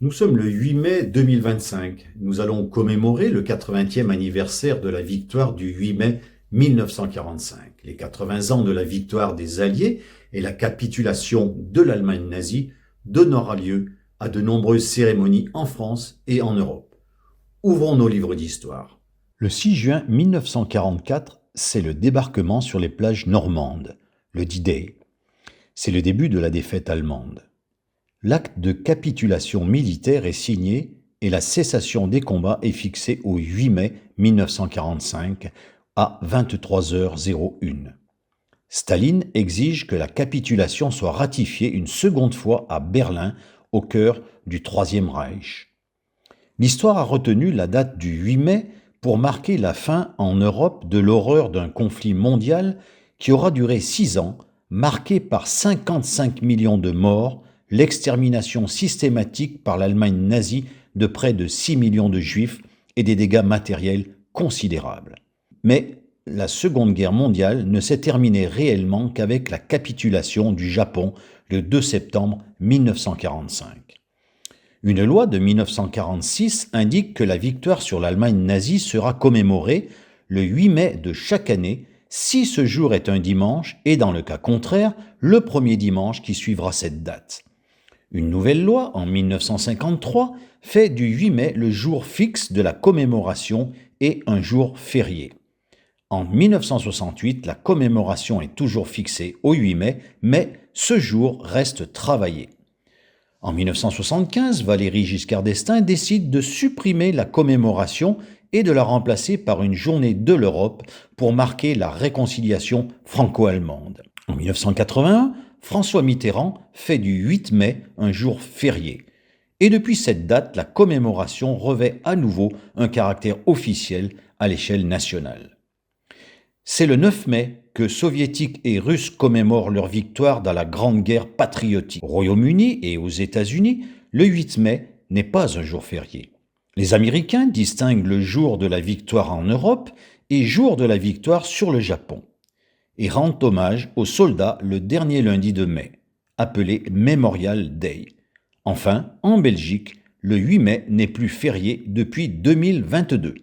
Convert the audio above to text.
Nous sommes le 8 mai 2025. Nous allons commémorer le 80e anniversaire de la victoire du 8 mai 1945. Les 80 ans de la victoire des Alliés et la capitulation de l'Allemagne nazie donnera lieu à de nombreuses cérémonies en France et en Europe. Ouvrons nos livres d'histoire. Le 6 juin 1944, c'est le débarquement sur les plages normandes, le D-Day. C'est le début de la défaite allemande. L'acte de capitulation militaire est signé et la cessation des combats est fixée au 8 mai 1945 à 23h01. Staline exige que la capitulation soit ratifiée une seconde fois à Berlin, au cœur du Troisième Reich. L'histoire a retenu la date du 8 mai pour marquer la fin en Europe de l'horreur d'un conflit mondial qui aura duré 6 ans, marqué par 55 millions de morts, l'extermination systématique par l'Allemagne nazie de près de 6 millions de juifs et des dégâts matériels considérables. Mais la Seconde Guerre mondiale ne s'est terminée réellement qu'avec la capitulation du Japon le 2 septembre 1945. Une loi de 1946 indique que la victoire sur l'Allemagne nazie sera commémorée le 8 mai de chaque année si ce jour est un dimanche et dans le cas contraire, le premier dimanche qui suivra cette date. Une nouvelle loi, en 1953, fait du 8 mai le jour fixe de la commémoration et un jour férié. En 1968, la commémoration est toujours fixée au 8 mai, mais ce jour reste travaillé. En 1975, Valéry Giscard d'Estaing décide de supprimer la commémoration et de la remplacer par une journée de l'Europe pour marquer la réconciliation franco-allemande. En 1981, François Mitterrand fait du 8 mai un jour férié. Et depuis cette date, la commémoration revêt à nouveau un caractère officiel à l'échelle nationale. C'est le 9 mai que Soviétiques et Russes commémorent leur victoire dans la Grande Guerre patriotique. Au Royaume-Uni et aux États-Unis, le 8 mai n'est pas un jour férié. Les Américains distinguent le jour de la victoire en Europe et jour de la victoire sur le Japon, et rendent hommage aux soldats le dernier lundi de mai, appelé Memorial Day. Enfin, en Belgique, le 8 mai n'est plus férié depuis 2022.